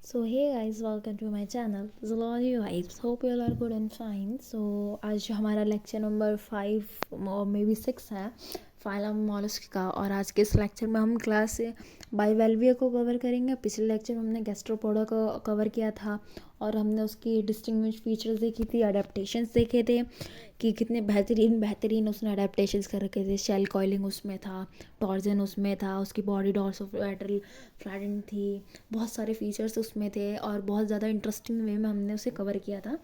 So hey guys, welcome to my channel. Zoology Vibes. Hope you all are good and fine. So आज हमारा lecture number 5 और may be 6 है, phylum mollusc का। और आज के इस लेक्चर में हम क्लास बाइवेल्विया को कवर करेंगे। पिछले लेक्चर में हमने गैस्ट्रोपोडा को कवर किया था और हमने उसकी डिस्टिंग्विश फीचर्स देखी थी, अडेप्टेशंस देखे थे कि कितने बेहतरीन उसने अडेप्टेशंस कर रखे थे। शेल कॉइलिंग उसमें था, टॉर्जन उसमें था, उसकी बॉडी डॉर्सोफ्लेटरल फ्लैटेंड थी, बहुत सारे फीचर्स उसमें थे और बहुत ज़्यादा इंटरेस्टिंग वे में हमने उसे कवर किया था।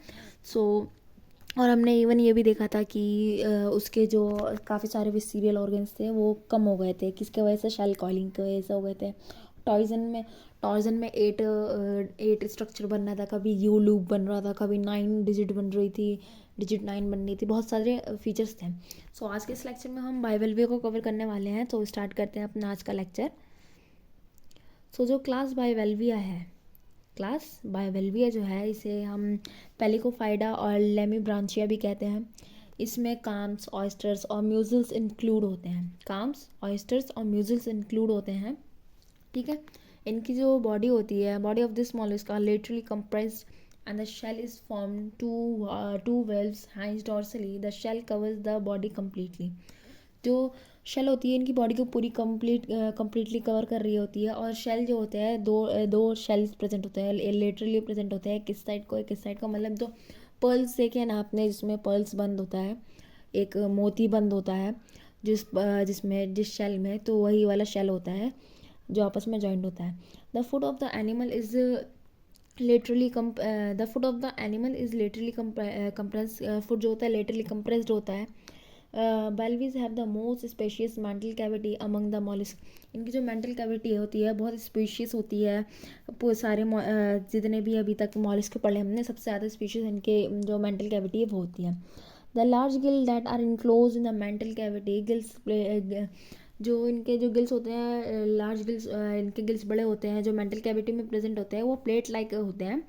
और हमने इवन ये भी देखा था कि उसके जो काफ़ी सारे विसीरियल ऑर्गन्स थे वो कम हो गए थे, किसके वजह से, शेल कॉइलिंग की वजह से हो गए थे। टॉर्जन में टॉर्जन में एट स्ट्रक्चर बन रहा था, कभी यू लूप बन रहा था, कभी 9 डिजिट बन रही थी, डिजिट 9 बन रही थी, बहुत सारे फीचर्स थे। सो आज के इस लेक्चर में हम बाइवेल्विया को कवर करने वाले हैं। तो स्टार्ट करते हैं अपना आज का लेक्चर। जो क्लास बाइवेल्विया है, क्लास बाइवेल्विया जो है, इसे हम पेलिकोफाइडा और लेमीब्रांचिया भी कहते हैं। इसमें काम्स, ऑयस्टर्स और म्यूजल्स इंक्लूड होते हैं। काम्स, ऑयस्टर्स और म्यूजल्स इंक्लूड होते हैं, ठीक है। इनकी जो बॉडी होती है, body of this mollusc are laterally compressed and the shell is form two valves hinges dorsally. The shell covers the body completely. जो शेल होती है इनकी बॉडी को पूरी कम्प्लीटली कवर कर रही होती है। और शेल जो होते हैं, दो शेल्स प्रेजेंट होते हैं, लेटरली प्रेजेंट होते हैं, किस साइड को, किस साइड को, मतलब जो पर्ल्स देखे ना आपने, जिसमें पर्ल्स बंद होता है, एक मोती बंद होता है जिस शेल में, तो वही वाला शेल होता है जो आपस में जॉइंट होता है। The foot of the animal is laterally the foot of the animal is laterally compress. Foot जो होता है लेटरली कंप्रेस्ड होता है। Bivalves have the most spacious mantle cavity among the mollusc. इनकी जो मेंटल कैविटी होती है बहुत स्पेशियस होती है। सारे जितने भी अभी तक मॉलिस्क पढ़े हमने, सबसे ज़्यादा स्पेशियस इनके जो मेंटल कैविटी है वो होती है। The large gill that are enclose in the mantle cavity gills, जो इनके जो गिल्स होते हैं, लार्ज गिल्स, इनके गिल्स बड़े होते हैं, जो मेंटल कैविटी में प्रेजेंट होते हैं, वो प्लेट लाइक होते हैं।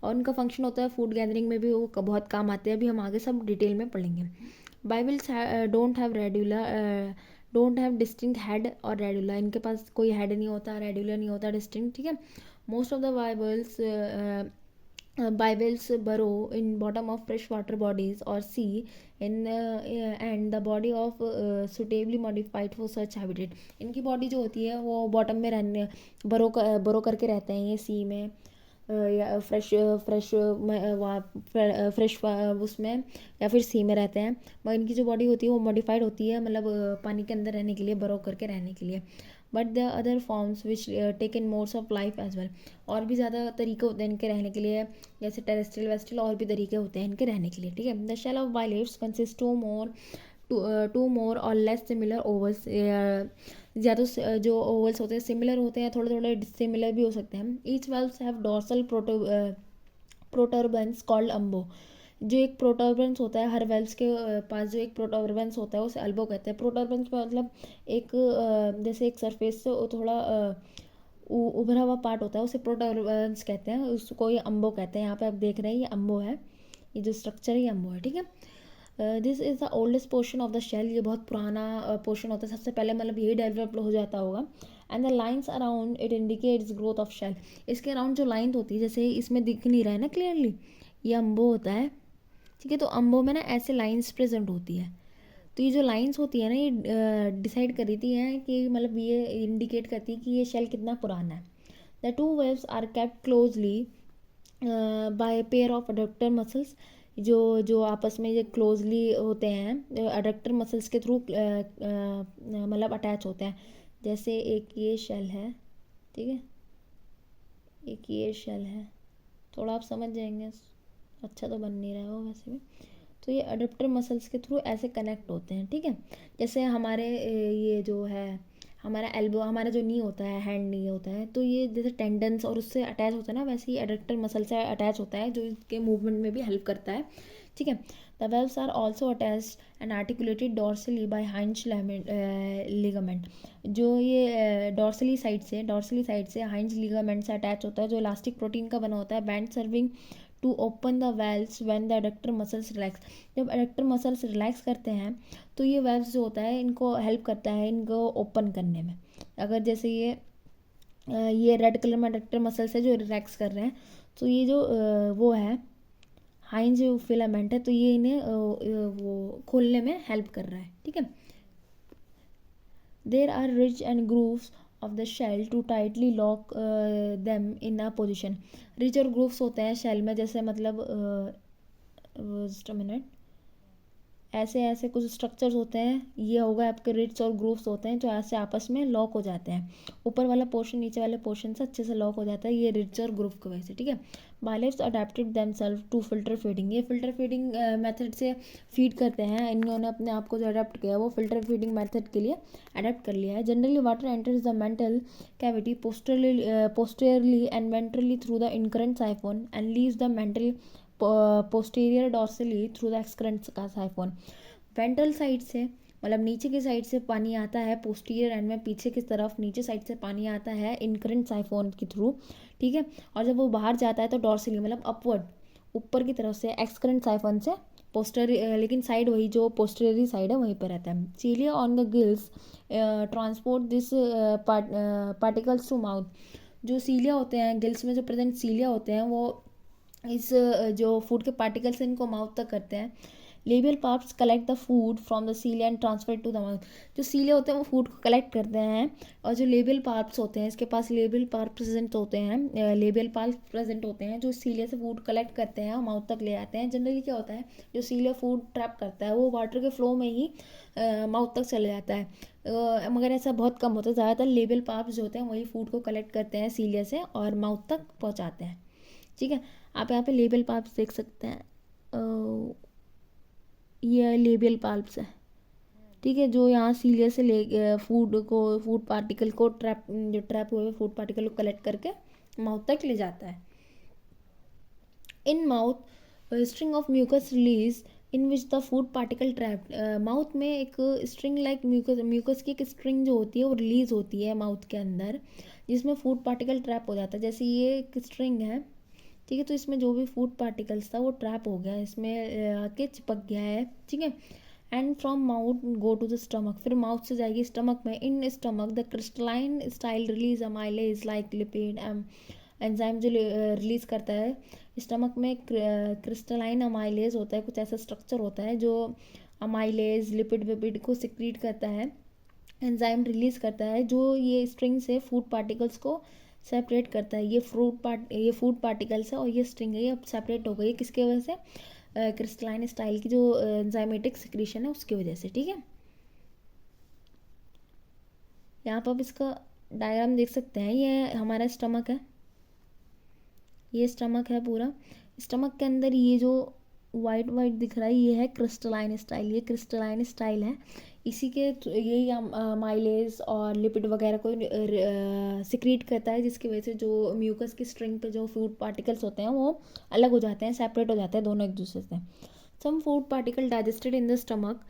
और उनका फंक्शन होता है फूड गैदरिंग में भी, वो बहुत काम आते हैं। अभी हम आगे सब डिटेल में पढ़ेंगे। Bibles don't have distinct head और रेडुला। इनके पास कोई हेड नहीं होता, रेडुला नहीं होता डिस्टिंक्ट, ठीक है। Most of the bivalves burrow in bottom of fresh water bodies और sea in and the body of suitably modified for such habitat. इनकी बॉडी जो होती है वो बॉटम में रहने बरो करके रहते हैं ये सी में, या फ्रेश फ्रेश फ्रेश उसमें, या फिर सी में रहते हैं। मगर इनकी जो बॉडी होती है वो मॉडिफाइड होती है, मतलब पानी के अंदर रहने के लिए, बरो करके रहने के लिए। But the other forms which take in modes of life as well. और भी ज़्यादा तरीके होते हैं इनके रहने के लिए, जैसे टेरेस्ट्रियल वेस्ट्रियल, और भी तरीके होते हैं इनके रहने के लिए, ठीक है। The shell of bivalves consist two more or less similar vowels. ज़्यादा जो ओवल्स होते हैं सिमिलर होते हैं, थोड़े थोड़े डिसिमिलर भी हो सकते हैं। Each valves have dorsal protuberance called umbo. जो एक प्रोटर्बेंस होता है हर वेल्व्स के पास, जो एक प्रोटर्बेंस होता है उसे अल्बो कहते हैं। प्रोटर्बेंस मतलब एक जैसे एक सरफेस से थोड़ा उभरा हुआ पार्ट होता है, उसे प्रोटर्बेंस कहते हैं, उसको ये अम्बो कहते हैं। यहाँ पे आप देख रहे हैं ये अम्बो है, ये जो स्ट्रक्चर है ये अम्बो है, ठीक है। This is the oldest portion of the shell. ये बहुत पुराना पोर्शन होता है, सबसे पहले मतलब यही डेवलप हो जाता होगा। And the lines around it indicates growth of shell. इसके अराउंड जो लाइन होती है, जैसे इसमें दिख नहीं रहा है ना क्लियरली, ये अम्बो होता है, ठीक है। तो अम्बो में ना ऐसे लाइन्स प्रेजेंट होती है। तो ये जो लाइन्स होती है ना, ये डिसाइड कर रही थी है कि मतलब ये इंडिकेट करती है कि ये शेल कितना पुराना है। The two valves are kept closely by pair of adductor muscles. जो जो आपस में ये क्लोजली होते हैं अडक्टर मसल्स के थ्रू, मतलब अटैच होते हैं। जैसे एक ये शेल है, ठीक है, एक ये शेल है, थोड़ा आप समझ जाएंगे, अच्छा तो बन नहीं रहा हो वैसे भी। तो ये अडप्टर मसल्स के थ्रू ऐसे कनेक्ट होते हैं, ठीक है। जैसे हमारे ये जो है हमारा एल्बो, हमारा जो नी होता है, हैंड नी होता है, तो ये जैसे टेंडन्स और उससे अटैच होता है ना, वैसे ही अडक्टर मसल से अटैच होता है, जो इसके मूवमेंट में भी हेल्प करता है, ठीक है। The valves are also attached and articulated dorsally by hinge ligament. जो ये डॉर्सली साइड से हाइंज लिगामेंट से अटैच होता है, जो इलास्टिक प्रोटीन का बना होता है, band serving to open the valves when the adductor muscles relax. जब एडक्टर मसल्स रिलैक्स करते हैं तो ये वेल्व्स जो होता है इनको हेल्प करता है इनको ओपन करने में। अगर जैसे ये ये रेड कलर में अडक्टर मसल्स है जो रिलैक्स कर रहे हैं। तो ये जो वो है हाइंज फिलामेंट है, तो ये इन्हें वो खोलने में हेल्प कर रहा है, ठीक है। There are ridge and grooves of the shell to tightly lock them in a position. Ridge और ग्रूव्स होते हैं शेल में, जैसे मतलब जस्ट अ मिनट, ऐसे ऐसे कुछ स्ट्रक्चर्स होते हैं, ये होगा आपके रिट्स और ग्रूव्स होते हैं जो ऐसे आपस में लॉक हो जाते हैं। ऊपर वाला पोर्शन नीचे वाले पोर्शन से अच्छे से लॉक हो जाता है, ये रिट्स और ग्रूव की वजह से, ठीक है। Bivalves adapted themselves to filter feeding, ये फिल्टर फीडिंग मेथड से फीड करते हैं। इन्होंने अपने आप को जो अडेप्ट किया है वो फिल्टर फीडिंग मेथड के लिए अडेप्ट कर लिया है। Generally water enters the mantle cavity posteriorly and ventrally through the incurrent siphon and leaves the mantle posterior dorsally through the excurrent का साइफोन। वेंट्रल साइड से मतलब नीचे की साइड से पानी आता है पोस्टीरियर एंड में, पीछे की तरफ नीचे साइड से पानी आता है इनकरेंट साइफोन के थ्रू, ठीक है। और जब वो बाहर जाता है तो डॉर्सली मतलब अपवर्ड ऊपर की तरफ से एक्सक्रेंट साइफोन से पोस्टर, लेकिन साइड वही जो पोस्टेरियरी साइड है वहीं पर रहता है। Cilia on the gills transport this particles to mouth. जो सीलिया होते हैं गिल्स में, जो प्रेजेंट सीलिया होते हैं वो इस जो फूड के पार्टिकल्स हैं इनको माउथ तक करते हैं। Labial parts collect the food from the cilia and transfer to the mouth. जो सीलिया होते हैं वो फूड को कलेक्ट करते हैं, और जो लेबियल पार्ट्स होते हैं इसके पास लेबियल पार्ट प्रेजेंट होते हैं, लेबियल पार्ट प्रेजेंट होते हैं जो सीलिया से फूड कलेक्ट करते हैं और माउथ तक ले आते हैं। जनरली क्या होता है जो सीलिया फूड ट्रैप करता है वो वाटर के फ्लो में ही माउथ तक चले जाता है, मगर ऐसा बहुत कम होता है। ज़्यादातर लेबियल पार्ट्स जो होते हैं वही फूड को कलेक्ट करते हैं सीलिया से और माउथ तक पहुँचाते हैं, ठीक है। आप यहाँ पे लेबियल पाल्प्स देख सकते हैं, ये लेबियल पाल्प्स है, ठीक है, जो यहाँ सीलिया से ले फूड पार्टिकल को ट्रैप हुए फूड पार्टिकल को कलेक्ट करके माउथ तक ले जाता है। In mouth string of mucus release in which the food particle trap. Mouth में एक स्ट्रिंग लाइक म्यूकस की एक स्ट्रिंग जो होती है वो रिलीज होती है माउथ के अंदर, जिसमें फूड पार्टिकल ट्रैप हो जाता है। जैसे ये एक स्ट्रिंग है, ठीक है, तो इसमें जो भी फूड पार्टिकल्स था वो ट्रैप हो गया, इसमें आके चिपक गया है, ठीक है। And from mouth go to the stomach, फिर माउथ से जाएगी स्टमक में। In stomach the crystalline style release amylase like lipid enzyme जो रिलीज करता है। स्टमक में क्रिस्टलाइन अमाइलेज होता है, कुछ ऐसा स्ट्रक्चर होता है जो अमाइलेज लिपिड विपिड को सिक्रीट करता है, एंजाइम रिलीज करता है जो ये स्ट्रिंग से फूड पार्टिकल्स को सेपरेट करता है। ये फूड पार्टिकल्स है और ये स्ट्रिंग है, ये अब सेपरेट हो गई है किसके वजह से, क्रिस्टलाइन स्टाइल की जो एंजाइमेटिक सिक्रीशन है उसकी वजह से, ठीक है। यहाँ पर आप इसका डायग्राम देख सकते हैं, ये हमारा स्टमक है, ये स्टमक है पूरा। स्टमक के अंदर ये जो वाइट वाइट दिख रहा है ये है क्रिस्टलाइन स्टाइल, ये क्रिस्टलाइन स्टाइल है। इसी के यही माइलेज और लिपिड वगैरह को सिक्रीट करता है, जिसकी वजह से जो म्यूकस की स्ट्रिंग पे जो फूड पार्टिकल्स होते हैं वो अलग हो जाते हैं, सेपरेट हो जाते हैं दोनों एक दूसरे से। Some food particle digested in the stomach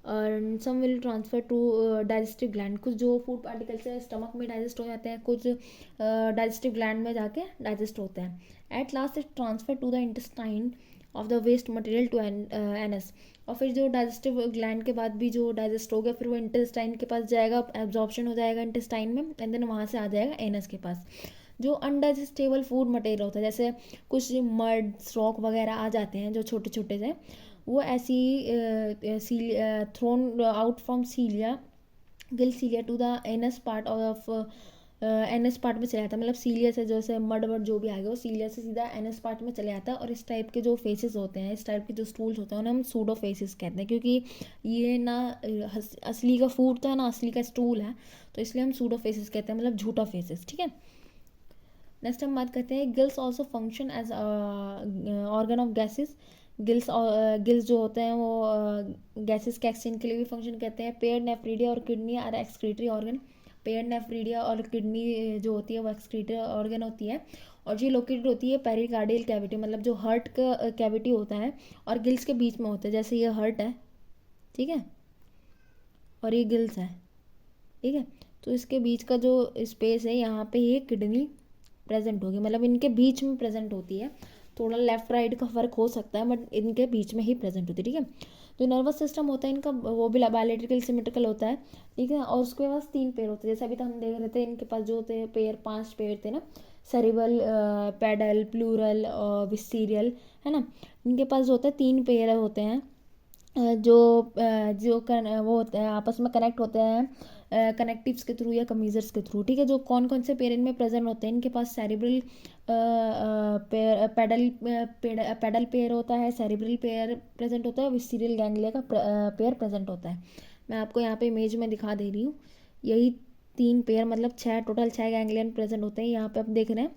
और some will transfer to digestive gland. कुछ जो फूड पार्टिकल्स है स्टमक में डाइजेस्ट हो जाते हैं, कुछ डाइजेस्टिव ग्लैंड में जाके डाइजेस्ट होते हैं। At last it transfer to the intestine of the waste material to anus. और फिर जो डाइजेस्टिव ग्लैंड के बाद भी जो डाइजेस्ट हो गया फिर वो इंटेस्टाइन के पास जाएगा, एब्जॉर्प्शन हो जाएगा इंटेस्टाइन में, एंड देन वहाँ से आ जाएगा एनस के पास। जो अनडाइजेस्टेबल फूड मटेरियल होता है जैसे कुछ मड रॉक वगैरह आ जाते हैं जो छोटे छोटे से, वो ऐसी thrown out from cilia gill cilia to the anus part of anus part में चले जाता है। मतलब सीलिया से जैसे मड वर्ड जो भी आ गया वो सीलिया से सीधा एनएस पार्ट में चले जाता है। और इस टाइप के जो फेसेस होते हैं, इस टाइप के जो स्टूल्स होते हैं उन्हें हम सूडो फेसेस कहते हैं, क्योंकि ये ना असली का फूड था ना असली का स्टूल है, तो इसलिए हम सूडो फेसेस कहते हैं, मतलब झूठा फेसेस, ठीक है। नेक्स्ट हम बात करते हैं gills also function as organ of gases. Gills जो होते हैं वो गैसेस के एक्सचेंज के लिए भी फंक्शन करते हैं। पेयर नेफ्रीडिया और kidney are excretory organ. Pair nephridia और किडनी जो होती है वो एक्सक्रीटरी ऑर्गन होती है, और ये लोकेटेड होती है पेरिकार्डियल कैविटी, मतलब जो हार्ट का कैविटी होता है और गिल्स के बीच में होता है। जैसे ये हार्ट है, ठीक है, और ये गिल्स है, ठीक है, तो इसके बीच का जो स्पेस है यहाँ पे ये किडनी प्रेजेंट होगी, मतलब इनके बीच में प्रेजेंट होती है। थोड़ा लेफ्ट राइट का फ़र्क हो सकता है बट इनके बीच में ही प्रेजेंट होती है, ठीक है। जो नर्वस सिस्टम होता है इनका वो भी बायोलॉजिकल सिमेट्रिकल होता है, ठीक है। और उसके पास 3 पैर होते हैं, जैसे अभी तो हम देख रहे थे इनके पास जो होते हैं पैर 5 पैर थे ना, सेरिबल, पेडल, प्लूरल और विस्टीरियल, है ना। इनके पास जो होता है 3 पैर होते हैं, जो वो होते हैं आपस में कनेक्ट होते हैं कनेक्टिव्स के थ्रू या कमीजर्स के थ्रू, ठीक है। जो कौन कौन से पेयर इनमें प्रेजेंट होते हैं, इनके पास सेरिब्रल पेडल पेयर होता है, सेरिब्रल पेयर प्रेजेंट होता है, विस्टीरियल गैंग्लिया का पेयर प्रेजेंट होता है। मैं आपको यहाँ पे इमेज में दिखा दे रही हूँ, यही 3 पेयर मतलब 6 टोटल 6 गैंग्लियन प्रेजेंट होते हैं। यहाँ पे आप देख रहे हैं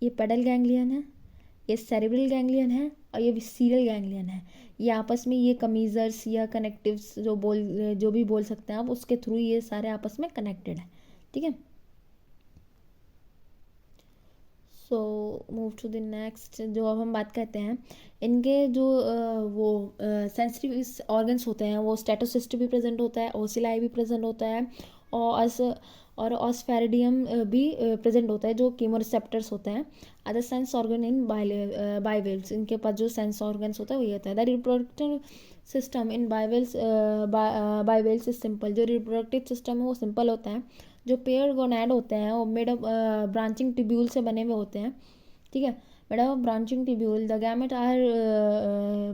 ये पेडल गैंग्लियन है, ये सेरिब्रल गैंग्लियन है और ये विस्सीरियल गैंग्लियन है। ये आपस में ये कमीजर्स या कनेक्टिव्स जो भी बोल सकते हैं आप, उसके थ्रू ये सारे आपस में कनेक्टेड है, ठीक है। So move to the next, जो अब हम बात करते हैं इनके जो वो सेंसिटिव ऑर्गन्स होते हैं, वो स्टेटोसिस्ट भी प्रेजेंट होता है, ओसिलाई भी प्रेजेंट होता है और ऑस्फेरिडियम भी प्रेजेंट होता है, जो कीमोरिसेप्टर्स होते हैं। अदर सेंस ऑर्गन इन बाइवेल्स, इनके पास जो सेंस ऑर्गन्स होता है वो ये होता है। The reproductive system in bivalves is simple, जो रिप्रोडक्टिव सिस्टम है वो सिंपल होता है। जो पेयर गोनैड होते हैं वो मेड ऑफ ब्रांचिंग ट्यूब्यूल से बने हुए होते हैं, ठीक है। Made of branching tubule, the gamete are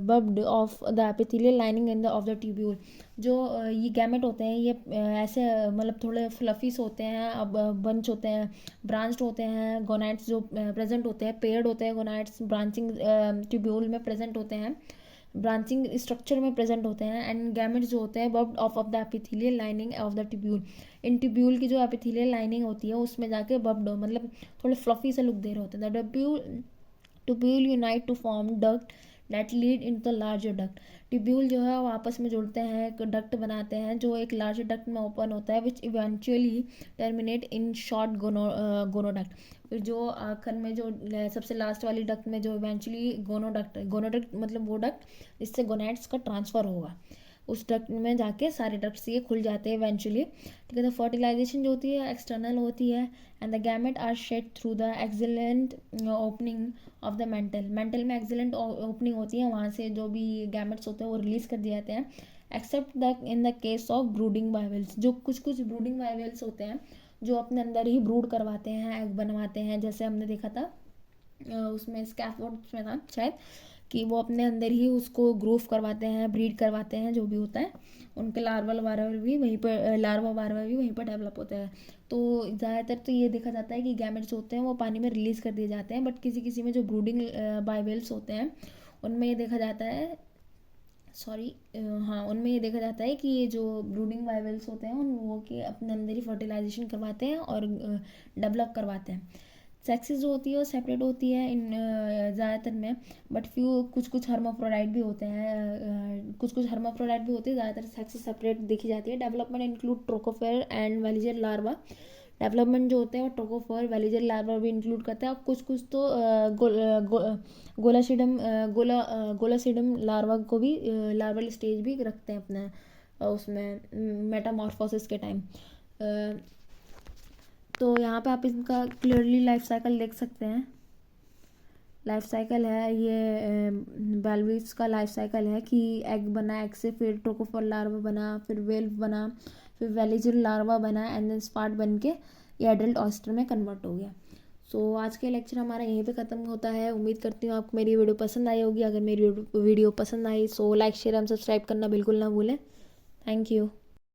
budded off the epithelial lining in the of the tubule. जो ये गैमेट होते हैं ये ऐसे मतलब थोड़े फ्लफीस होते हैं, अब बंच होते हैं, ब्रांच्ड होते हैं। गोनाइड्स जो प्रेजेंट होते हैं, पेयर्ड होते हैं गोनाइड्स, ब्रांचिंग ट्यूब्यूल में प्रेजेंट होते हैं, ब्रांचिंग स्ट्रक्चर में प्रेजेंट होते हैं। एंड गैमेट्स जो होते हैं budded off the epithelial lining of the tubule, इन ट्यूब्यूल की जो एपिथेलियल लाइनिंग होती है उसमें जाके बब्ड मतलब थोड़े फ्लफी से लुक दे रहे होते हैं। The tubule unite to form duct that lead in the larger duct. Tubule जो है वो आपस में जुड़ते हैं, एक डक्ट बनाते हैं जो एक लार्जर डक्ट में ओपन होता है, which eventually terminate in short gonoduct. फिर जो आखिर में जो सबसे लास्ट वाली डक्ट में जो इवेंचुअली गोनोडक्ट मतलब वो डक्ट जिससे गोनैड्स का ट्रांसफ़र होगा, उस डक्ट में जाके सारे डक्ट्स ये खुल जाते हैं इवेंचुअली, ठीक है। तो फर्टिलाइजेशन जो होती है एक्सटर्नल होती है, and the gamete are shed through the exhalant opening of the mantle में एक्सिलेंट ओपनिंग होती है, वहाँ से जो भी गैमेट्स होते हैं वो रिलीज कर दिए जाते हैं। Except the in the case of brooding bivalves, जो कुछ ब्रूडिंग बाइवेल्स होते हैं जो अपने अंदर ही ब्रूड करवाते हैं, एग बनवाते हैं, जैसे हमने देखा था उसमें स्कैफोल्ड्स में था शायद, कि वो अपने अंदर ही उसको ग्रोव करवाते हैं, ब्रीड करवाते हैं, जो भी होता है। उनके लार्वा भी वहीं पर डेवलप होता है। तो ज़्यादातर तो ये देखा जाता है कि गैमेट्स होते हैं वो पानी में रिलीज़ कर दिए जाते हैं, बट किसी किसी में जो ब्रूडिंग बाइवेल्स होते हैं उनमें ये देखा जाता है उनमें ये देखा जाता है कि ये जो ब्रूडिंग बाइवेल्स होते हैं उन वो के अपने अंदर ही फर्टिलाइजेशन करवाते हैं और डेवलप करवाते हैं। सेक्सेस जो होती है वो सेपरेट होती है इन ज़्यादातर में, बट कुछ हर्माफ्रोडाइट भी होते हैं, कुछ हर्माफ्रोडाइट भी होते हैं। ज़्यादातर सेक्सेस सेपरेट देखी जाती है। Development include trochophore and veliger larva. Development जो होते हैं वो ट्रोकोफोर वेलिजर लार्वा भी इंक्लूड करते हैं, और कुछ तो गोलासिडम लार्वा को भी लार्वल स्टेज भी रखते हैं अपने उसमें मेटामॉर्फोसिस के टाइम। तो यहाँ पे आप इनका क्लियरली लाइफ साइकिल देख सकते हैं। लाइफ साइकिल है ये बाइवेल्स का लाइफ साइकिल है कि एग बना, एग से फिर ट्रोकोफोर लार्वा बना, फिर वेल्व बना, फिर वेलिजर लार्वा बना, एंड देन स्पार्ट बन के ये एडल्ट ऑयस्टर में कन्वर्ट हो गया। सो आज के लेक्चर हमारा यहीं पे ख़त्म होता है। उम्मीद करती हूँ आपको मेरी वीडियो पसंद आई होगी। अगर मेरी वीडियो पसंद आई so like share and subscribe करना बिल्कुल ना भूलें। Thank you.